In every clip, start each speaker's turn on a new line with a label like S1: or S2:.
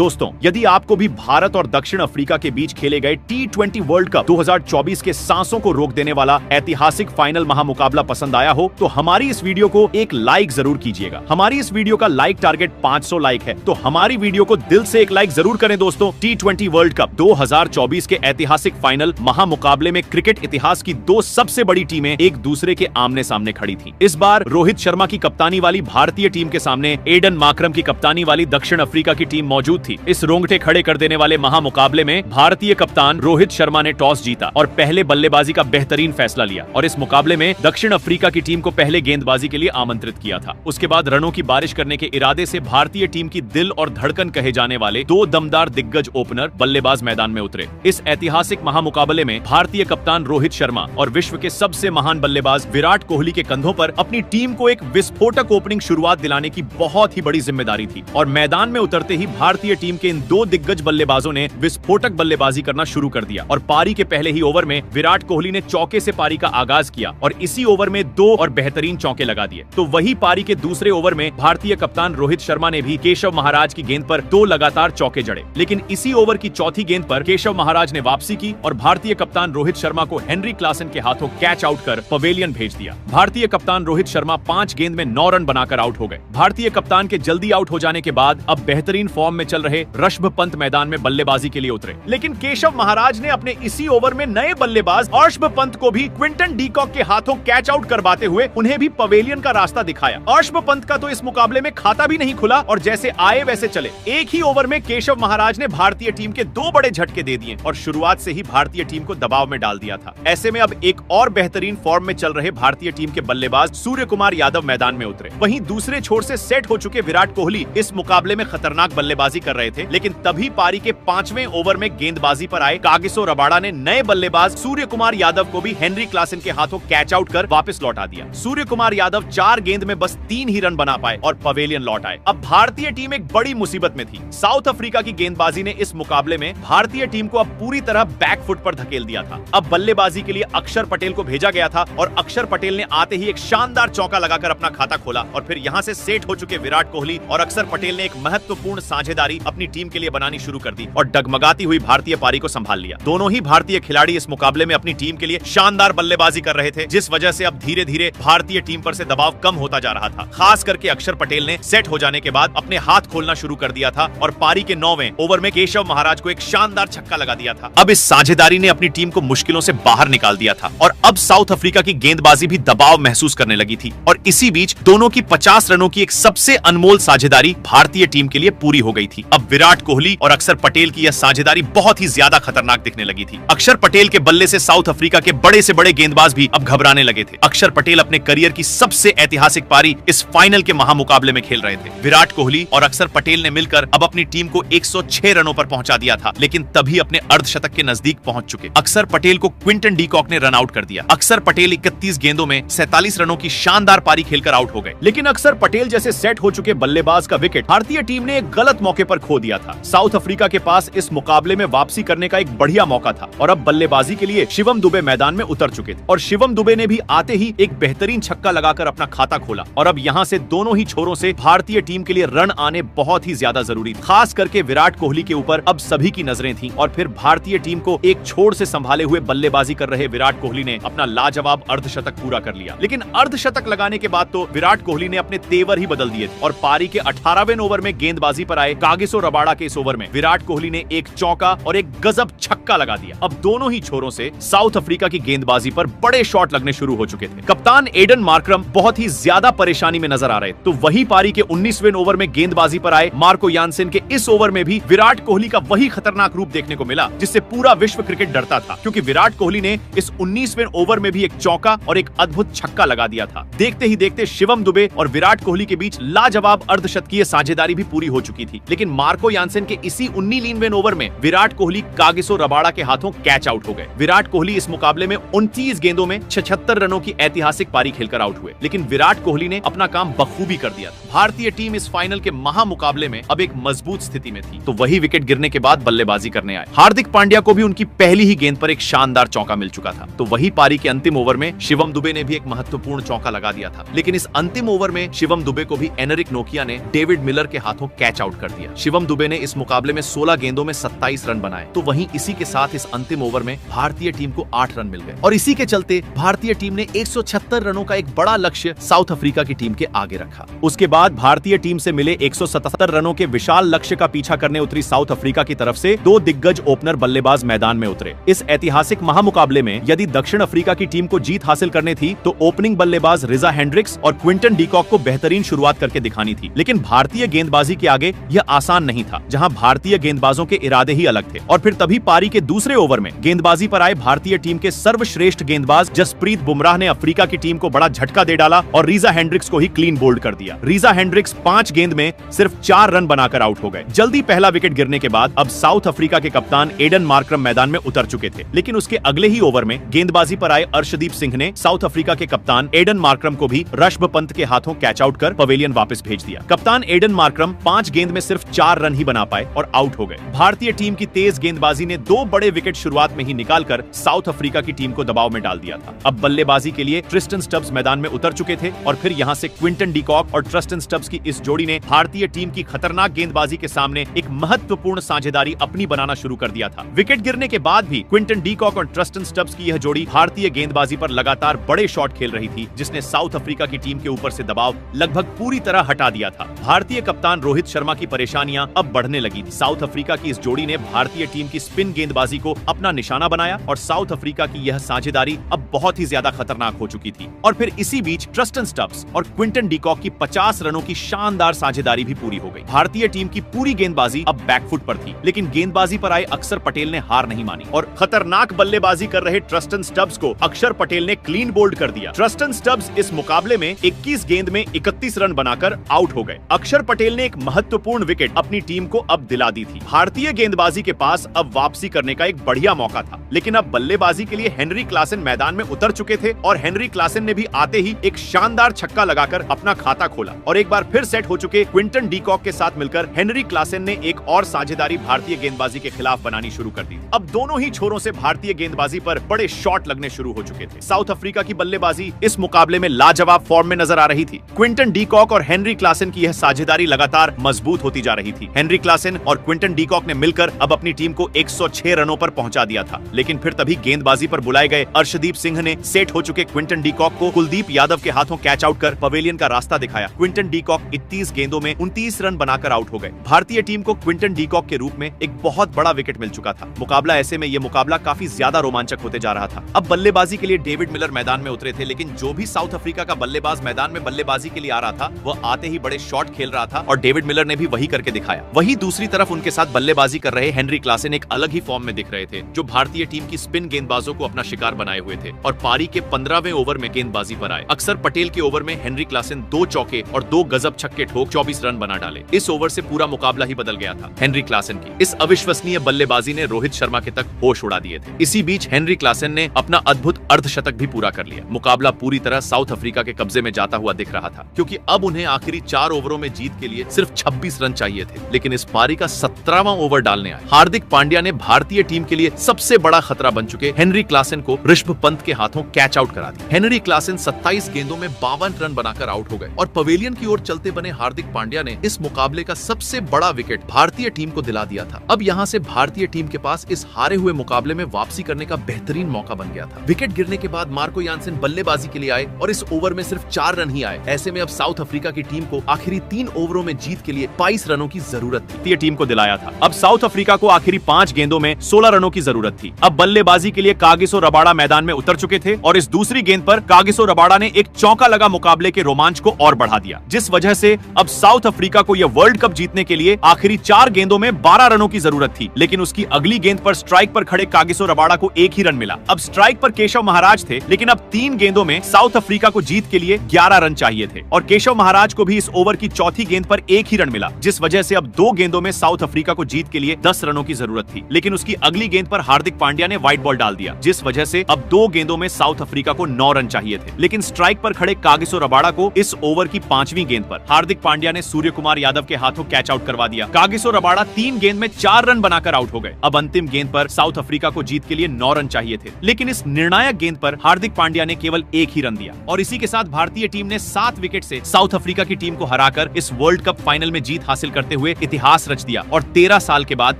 S1: दोस्तों, यदि आपको भी भारत और दक्षिण अफ्रीका के बीच खेले गए T20 वर्ल्ड कप 2024 के सांसों को रोक देने वाला ऐतिहासिक फाइनल महामुकाबला पसंद आया हो तो हमारी इस वीडियो को एक लाइक जरूर कीजिएगा। हमारी इस वीडियो का लाइक टारगेट 500 लाइक है, तो हमारी वीडियो को दिल से एक लाइक जरूर करें दोस्तों। T20 वर्ल्ड कप 2024 के ऐतिहासिक फाइनल महामुकाबले में क्रिकेट इतिहास की दो सबसे बड़ी टीमें एक दूसरे के आमने सामने खड़ी थी। इस बार रोहित शर्मा की कप्तानी वाली भारतीय टीम के सामने एडन मार्क्रम की कप्तानी वाली दक्षिण अफ्रीका की टीम मौजूद थी। इस रोंगटे खड़े कर देने वाले महामुकाबले में भारतीय कप्तान रोहित शर्मा ने टॉस जीता और पहले बल्लेबाजी का बेहतरीन फैसला लिया और इस मुकाबले में दक्षिण अफ्रीका की टीम को पहले गेंदबाजी के लिए आमंत्रित किया था। उसके बाद रनों की बारिश करने के इरादे से भारतीय टीम की दिल और धड़कन कहे जाने वाले दो दमदार दिग्गज ओपनर बल्लेबाज मैदान में उतरे। इस ऐतिहासिक महामुकाबले में भारतीय कप्तान रोहित शर्मा और विश्व के सबसे महान बल्लेबाज विराट कोहली के कंधों पर अपनी टीम को एक विस्फोटक ओपनिंग शुरुआत दिलाने की बहुत ही बड़ी जिम्मेदारी थी और मैदान में उतरते ही भारतीय टीम के इन दो दिग्गज बल्लेबाजों ने विस्फोटक बल्लेबाजी करना शुरू कर दिया और पारी के पहले ही ओवर में विराट कोहली ने चौके से पारी का आगाज किया और इसी ओवर में दो और बेहतरीन चौके लगा दिए। तो वही पारी के दूसरे ओवर में भारतीय कप्तान रोहित शर्मा ने भी केशव महाराज की गेंद पर दो लगातार चौके जड़े, लेकिन इसी ओवर की चौथी गेंद पर केशव महाराज ने वापसी की और भारतीय कप्तान रोहित शर्मा को हेनरी क्लासन के हाथों कैच आउट कर पवेलियन भेज दिया। भारतीय कप्तान रोहित शर्मा 5 गेंद में 9 रन बनाकर आउट हो गए। भारतीय कप्तान के जल्दी आउट हो जाने के बाद अब बेहतरीन फॉर्म में चल रहे ऋषभ पंत मैदान में बल्लेबाजी के लिए उतरे, लेकिन केशव महाराज ने अपने इसी ओवर में नए बल्लेबाज ऋषभ पंत को भी क्विंटन डी कॉक के हाथों कैच आउट करवाते हुए उन्हें भी पवेलियन का रास्ता दिखाया। ऋषभ पंत का तो इस मुकाबले में खाता भी नहीं खुला और जैसे आए वैसे चले। एक ही ओवर में केशव महाराज ने भारतीय टीम के 2 बड़े झटके दे दिए और शुरुआत से ही भारतीय टीम को दबाव में डाल दिया था। ऐसे में अब एक और बेहतरीन फॉर्म में चल रहे भारतीय टीम के बल्लेबाज सूर्य कुमार यादव मैदान में उतरे। वहीं दूसरे छोर से सेट हो चुके विराट कोहली इस मुकाबले में खतरनाक बल्लेबाजी कर रहे थे, लेकिन तभी पारी के 5वें ओवर में गेंदबाजी पर आए कागिसो रबाडा ने नए बल्लेबाज सूर्य कुमार यादव को भी हेनरी क्लासन के हाथों कैच आउट कर वापस लौटा दिया। सूर्य कुमार यादव 4 गेंद में बस 3 ही रन बना पाए और पवेलियन लौट आए। अब भारतीय टीम एक बड़ी मुसीबत में थी। साउथ अफ्रीका की गेंदबाजी ने इस मुकाबले में भारतीय टीम को अब पूरी तरह बैकफुट पर धकेल दिया था। अब बल्लेबाजी के लिए अक्षर पटेल को भेजा गया था और अक्षर पटेल ने आते ही एक शानदार चौका लगाकर अपना खाता खोला और फिर यहां से सेट हो चुके विराट कोहली और अक्षर पटेल ने एक महत्वपूर्ण साझेदारी अपनी टीम के लिए बनानी शुरू कर दी और डगमगाती हुई भारतीय पारी को संभाल लिया। दोनों ही भारतीय खिलाड़ी इस मुकाबले में अपनी टीम के लिए शानदार बल्लेबाजी कर रहे थे, जिस वजह से अब धीरे धीरे भारतीय टीम पर से दबाव कम होता जा रहा था। खास करके अक्षर पटेल ने सेट हो जाने के बाद अपने हाथ खोलना शुरू कर दिया था और पारी के 9वें ओवर में केशव महाराज को एक शानदार छक्का लगा दिया था। अब इस साझेदारी ने अपनी टीम को मुश्किलों से बाहर निकाल दिया था और अब साउथ अफ्रीका की गेंदबाजी भी दबाव महसूस करने लगी थी और इसी बीच दोनों की 50 रनों की एक सबसे अनमोल साझेदारी भारतीय टीम के लिए पूरी हो गई थी। अब विराट कोहली और अक्षर पटेल की यह साझेदारी बहुत ही ज्यादा खतरनाक दिखने लगी थी। अक्षर पटेल के बल्ले से साउथ अफ्रीका के बड़े से बड़े गेंदबाज भी अब घबराने लगे थे। अक्षर पटेल अपने करियर की सबसे ऐतिहासिक पारी इस फाइनल के महामुकाबले में खेल रहे थे। विराट कोहली और अक्षर पटेल ने मिलकर अब अपनी टीम को 106 रनों पर पहुंचा दिया था, लेकिन तभी अपने अर्धशतक के नजदीक पहुंच चुके अक्षर पटेल को क्विंटन डी कॉक ने रन आउट कर दिया। अक्षर पटेल 31 गेंदों में 47 रनों की शानदार पारी खेलकर आउट हो गए, लेकिन अक्षर पटेल जैसे सेट हो चुके बल्लेबाज का विकेट भारतीय टीम ने एक गलत मौके पर खो दिया था। साउथ अफ्रीका के पास इस मुकाबले में वापसी करने का एक बढ़िया मौका था और अब बल्लेबाजी के लिए शिवम दुबे मैदान में उतर चुके थे और शिवम दुबे ने भी आते ही एक बेहतरीन छक्का लगाकर अपना खाता खोला और अब यहां से दोनों ही छोरों से भारतीय टीम के लिए रन आने बहुत ही ज्यादा जरूरी था। खास करके विराट कोहली के ऊपर अब सभी की नजरें थीं और फिर भारतीय टीम को एक छोर से संभाले हुए बल्लेबाजी कर रहे विराट कोहली ने अपना लाजवाब अर्धशतक पूरा कर लिया। लेकिन अर्धशतक लगाने के बाद तो विराट कोहली ने अपने तेवर ही बदल दिए और पारी के 18वें ओवर में गेंदबाजी पर आए कागिसो रबाडा के इस ओवर में विराट कोहली ने एक चौका और एक गजब छक्का लगा दिया। अब दोनों ही छोरों से साउथ अफ्रीका की गेंदबाजी पर बड़े शॉट लगने शुरू हो चुके थे। कप्तान एडन मार्क्रम बहुत ही ज्यादा परेशानी में नजर आ रहे, तो वही पारी के 19वें ओवर में गेंदबाजी पर आए मार्को यानसेन के इस ओवर में भी विराट कोहली का वही खतरनाक रूप देखने को मिला जिससे पूरा विश्व क्रिकेट डरता था, क्योंकि विराट कोहली ने इस 19वें ओवर में भी एक चौका और एक अद्भुत छक्का लगा दिया था। देखते ही देखते शिवम दुबे और विराट कोहली के बीच लाजवाब अर्धशतकीय साझेदारी भी पूरी हो चुकी थी, लेकिन मार्को यानसेन के इसी 19वें ओवर में विराट कोहली कागिसो रबाडा के हाथों कैच आउट हो गए। विराट कोहली इस मुकाबले में 29 गेंदों में 76 रनों की ऐतिहासिक पारी खेलकर आउट हुए, लेकिन विराट कोहली ने अपना काम बखूबी कर दिया। भारतीय टीम इस फाइनल के महामुकाबले में अब एक मजबूत स्थिति में थी, तो वही विकेट गिरने के बाद बल्लेबाजी करने आए। हार्दिक पांड्या को भी उनकी पहली ही गेंद पर एक शानदार चौका मिल चुका था, तो वही पारी के अंतिम ओवर में शिवम दुबे ने भी एक महत्वपूर्ण चौका लगा दिया था, लेकिन इस अंतिम ओवर में शिवम दुबे को भी एनरिक नोकिया ने डेविड मिलर के हाथों कैच आउट कर दिया। शिवम दुबे ने इस मुकाबले में 16 गेंदों में 27 रन बनाए। तो वहीं इसी के साथ इस अंतिम ओवर में भारतीय टीम को 8 रन मिल गए और इसी के चलते भारतीय टीम ने 176 रनों का एक बड़ा लक्ष्य साउथ अफ्रीका की टीम के आगे रखा। उसके बाद भारतीय टीम से मिले 177 रनों के विशाल लक्ष्य का पीछा करने उतरी साउथ अफ्रीका की तरफ से 2 दिग्गज ओपनर बल्लेबाज मैदान में उतरे। इस ऐतिहासिक महामुकाबले में यदि दक्षिण अफ्रीका की टीम को जीत हासिल करनी थी तो ओपनिंग बल्लेबाज रिजा हेंड्रिक्स और क्विंटन डीकॉक को बेहतरीन शुरुआत करके दिखानी थी। लेकिन भारतीय गेंदबाजी के आगे यह आसान नहीं था, जहां भारतीय गेंदबाजों के इरादे ही अलग थे। और फिर तभी पारी के दूसरे ओवर में गेंदबाजी पर आए भारतीय टीम के सर्वश्रेष्ठ गेंदबाज जसप्रीत बुमराह ने अफ्रीका की टीम को बड़ा झटका दे डाला और रिजा हेंड्रिक्स को ही क्लीन बोल्ड कर दिया। रिजा हेंड्रिक्स 5 गेंद में सिर्फ 4 रन बनाकर आउट हो गए। जल्दी पहला विकेट गिरने के बाद अब साउथ अफ्रीका के कप्तान एडन मार्क्रम मैदान में उतर चुके थे। लेकिन उसके अगले ही ओवर में गेंदबाजी पर आए अर्शदीप सिंह ने साउथ अफ्रीका के कप्तान एडन मार्क्रम को भी ऋषभ पंत के हाथों कैच आउट कर पवेलियन वापस भेज दिया। कप्तान एडन मार्क्रम 5 गेंद में सिर्फ 4 रन ही बना पाए और आउट हो गए। भारतीय टीम की तेज गेंदबाजी ने 2 बड़े विकेट शुरुआत में ही निकालकर साउथ अफ्रीका की टीम को दबाव में डाल दिया था। अब बल्लेबाजी के लिए ट्रिस्टन स्टब्स मैदान में उतर चुके थे और फिर यहां से क्विंटन डीकॉक और ट्रिस्टन स्टब्स की इस जोड़ी ने भारतीय टीम की खतरनाक गेंदबाजी के सामने एक महत्वपूर्ण साझेदारी अपनी बनाना शुरू कर दिया था। विकेट गिरने के बाद भी क्विंटन डीकॉक और ट्रिस्टन स्टब्स की यह जोड़ी भारतीय गेंदबाजी पर लगातार बड़े शॉट खेल रही थी, जिसने साउथ अफ्रीका की टीम के ऊपर से दबाव लगभग पूरी तरह हटा दिया था। भारतीय कप्तान रोहित शर्मा की परेशानियां अब बढ़ने लगी थी। साउथ अफ्रीका की इस जोड़ी ने भारतीय टीम की स्पिन गेंदबाजी को अपना निशाना बनाया और साउथ अफ्रीका की यह साझेदारी अब बहुत ही ज्यादा खतरनाक हो चुकी थी। और फिर इसी बीच ट्रिस्टन स्टब्स और क्विंटन डीकॉक की 50 रनों की शानदार साझेदारी भी पूरी हो गई। भारतीय टीम की पूरी गेंदबाजी अब बैकफुट पर थी, लेकिन गेंदबाजी पर आए अक्षर पटेल ने हार नहीं मानी और खतरनाक बल्लेबाजी कर रहे ट्रिस्टन स्टब्स को अक्षर पटेल ने क्लीन बोल्ड कर दिया। ट्रिस्टन स्टब्स इस मुकाबले में 21 गेंद में 31 रन बनाकर आउट हो गए। अक्षर पटेल ने एक महत्वपूर्ण विकेट अपनी टीम को अब दिला दी थी। भारतीय गेंदबाजी के पास अब वापसी करने का एक बढ़िया मौका था, लेकिन अब बल्लेबाजी के लिए हेनरी क्लासन मैदान में उतर चुके थे और हेनरी क्लासन ने भी आते ही एक शानदार छक्का लगाकर अपना खाता खोला और एक बार फिर सेट हो चुके क्विंटन डीकॉक के साथ मिलकर हेनरी क्लासन ने एक और साझेदारी भारतीय गेंदबाजी के खिलाफ बनानी शुरू कर दी। अब दोनों ही छोरों से भारतीय गेंदबाजी पर बड़े शॉट लगने शुरू हो चुके थे। साउथ अफ्रीका की बल्लेबाजी इस मुकाबले में लाजवाब फॉर्म में नजर आ रही थी। क्विंटन डीकॉक और हेनरी क्लासन की यह साझेदारी लगातार मजबूत होती जा रही थी। हेनरी क्लासन और क्विंटन डीकॉक ने मिलकर अब अपनी टीम को 106 रनों पर पहुंचा दिया था। लेकिन फिर तभी गेंदबाजी पर बुलाए गए अर्शदीप सिंह ने सेट हो चुके क्विंटन डीकॉक को कुलदीप यादव के हाथों कैच आउट कर पवेलियन का रास्ता दिखाया। क्विंटन डीकॉक 31 गेंदों में 29 रन बनाकर आउट हो गए। भारतीय टीम को क्विंटन डीकॉक के रूप में एक बहुत बड़ा विकेट मिल चुका था। मुकाबला ऐसे में यह मुकाबला काफी ज्यादा रोमांचक होते जा रहा था। अब बल्लेबाजी के लिए डेविड मिलर मैदान में उतरे थे, लेकिन जो भी साउथ अफ्रीका का बल्लेबाज मैदान में बल्लेबाजी के लिए आ रहा था वह आते ही बड़े शॉट खेल रहा था और डेविड मिलर ने भी वही करके दिखाया। वही दूसरी तरफ उनके साथ बल्लेबाजी कर रहे हेनरी क्लासन एक अलग ही फॉर्म में दिख रहे थे, जो भारतीय टीम की स्पिन गेंदबाजों को अपना शिकार बनाए हुए थे और पारी के 15वें ओवर में गेंदबाजी पर आए। अक्षर पटेल के ओवर में हेनरी क्लासन 2 चौके और 2 गजब छक्के ठोक 24 रन बना डाले। इस ओवर से पूरा मुकाबला ही बदल गया था। हेनरी क्लासन की इस अविश्वसनीय बल्लेबाजी ने रोहित शर्मा के तक होश उड़ा दिए थे। इसी बीच हेनरी क्लासन ने अपना अद्भुत अर्धशतक भी पूरा कर लिया। मुकाबला पूरी तरह साउथ अफ्रीका के कब्जे में जाता हुआ दिख रहा था, क्योंकि अब उन्हें आखिरी 4 ओवरों में जीत के लिए सिर्फ 26 रन चाहिए थे। लेकिन इस पारी का 17वां ओवर डालने आए हार्दिक पांड्या ने भारतीय टीम के लिए सबसे बड़ा खतरा बन चुके हेनरी क्लासन को ऋषभ पंत के हाथों कैच आउट करा दिया। हेनरी क्लासन 27 गेंदों में 52 रन बनाकर आउट हो गए और पवेलियन की ओर चलते बने हार्दिक पांड्या ने इस मुकाबले का सबसे बड़ा विकेट भारतीय टीम को दिला दिया था। अब यहाँ से भारतीय टीम के पास इस हारे हुए मुकाबले में वापसी करने का बेहतरीन मौका बन गया था। विकेट गिरने के बाद मार्को यानसेन बल्लेबाजी के लिए आए और इस ओवर में सिर्फ 4 रन ही आए। ऐसे में अब साउथ अफ्रीका की टीम को आखिरी 3 ओवरों में जीत के लिए 22 रनों की जरूरत थी। टीम को दिलाया था। अब साउथ अफ्रीका को आखिरी 5 गेंदों में 16 रनों की जरूरत थी। अब बल्लेबाजी के लिए कागिसो रबाडा मैदान में उतर चुके थे और इस दूसरी गेंद पर कागिसो रबाडा ने एक चौका लगा मुकाबले के रोमांच को और बढ़ा दिया, जिस वजह से अब साउथ अफ्रीका को यह वर्ल्ड कप जीतने के लिए आखिरी 4 गेंदों में 12 रनों की जरूरत थी। लेकिन उसकी अगली गेंद पर स्ट्राइक पर खड़े कागिसो रबाडा को 1 ही रन मिला। अब स्ट्राइक पर केशव महाराज थे, लेकिन अब 3 गेंदों में साउथ अफ्रीका को जीत के लिए 11 रन चाहिए थे और केशव महाराज को भी इस ओवर की चौथी गेंद पर 1 ही रन मिला, जिस वजह से अब 2 गेंदों में साउथ अफ्रीका को जीत के लिए 10 रनों की जरूरत थी। लेकिन उसकी अगली गेंद पर हार्दिक पांड्या ने व्हाइट बॉल डाल दिया, जिस वजह से अब 2 गेंदों में साउथ अफ्रीका को 9 रन चाहिए थे। लेकिन स्ट्राइक पर खड़े कागिसो रबाडा को इस ओवर की 5वीं गेंद पर हार्दिक पांड्या ने सूर्य कुमार यादव के हाथों कैच आउट करवा दिया। कागिसो रबाडा 3 गेंद में 4 रन बनाकर आउट हो गए। अब अंतिम गेंद पर साउथ अफ्रीका को जीत के लिए 9 रन चाहिए थे, लेकिन इस निर्णायक गेंद पर हार्दिक पांड्या ने केवल 1 ही रन दिया और इसी के साथ भारतीय टीम ने 7 विकेट से साउथ अफ्रीका की टीम को हराकर इस वर्ल्ड कप फाइनल में जीत हासिल करते करते हुए इतिहास रच दिया और 13 साल के बाद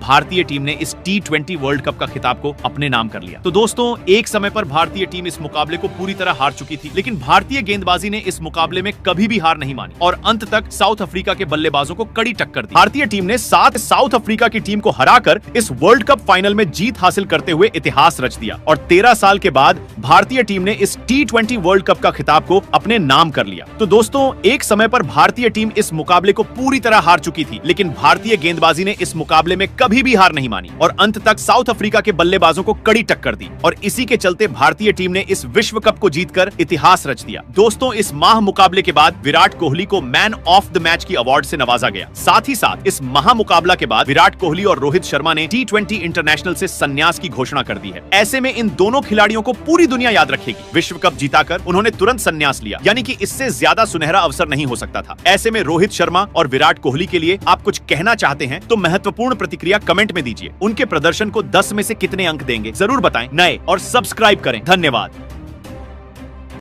S1: भारतीय टीम ने इस T20 वर्ल्ड कप का खिताब को अपने नाम कर लिया। तो दोस्तों, एक समय पर भारतीय टीम इस मुकाबले को पूरी तरह हार चुकी थी, लेकिन भारतीय गेंदबाजी ने इस मुकाबले में कभी भी हार नहीं मानी और अंत तक साउथ अफ्रीका के बल्लेबाजों को कड़ी टक्कर दी। भारतीय टीम ने 7 साउथ अफ्रीका की टीम को हराकर इस वर्ल्ड कप फाइनल में जीत हासिल करते हुए इतिहास रच दिया और 13 साल के बाद भारतीय टीम ने इस T20 वर्ल्ड कप का खिताब को अपने नाम कर लिया। तो दोस्तों, एक समय पर भारतीय टीम इस मुकाबले को पूरी तरह हार चुकी थी, लेकिन भारतीय गेंदबाजी ने इस मुकाबले में कभी भी हार नहीं मानी और अंत तक साउथ अफ्रीका के बल्लेबाजों को कड़ी टक्कर दी और इसी के चलते भारतीय टीम ने इस विश्व कप को जीतकर इतिहास रच दिया। दोस्तों, इस महा मुकाबले के बाद विराट कोहली को मैन ऑफ द मैच की अवार्ड से नवाजा गया। साथ ही साथ इस महा मुकाबला के बाद विराट कोहली और रोहित शर्मा ने T20 इंटरनेशनल से संन्यास की घोषणा कर दी है। ऐसे में इन दोनों खिलाड़ियों को पूरी दुनिया याद रखेगी। विश्व कप जीताकर उन्होंने तुरंत संन्यास लिया, यानी कि इससे ज्यादा सुनहरा अवसर नहीं हो सकता था। ऐसे में रोहित शर्मा और विराट कोहली के लिए आप कुछ कहना चाहते हैं तो महत्वपूर्ण प्रतिक्रिया कमेंट में दीजिए। उनके प्रदर्शन को 10 में से कितने अंक देंगे जरूर बताएं। नए और सब्सक्राइब करें। धन्यवाद।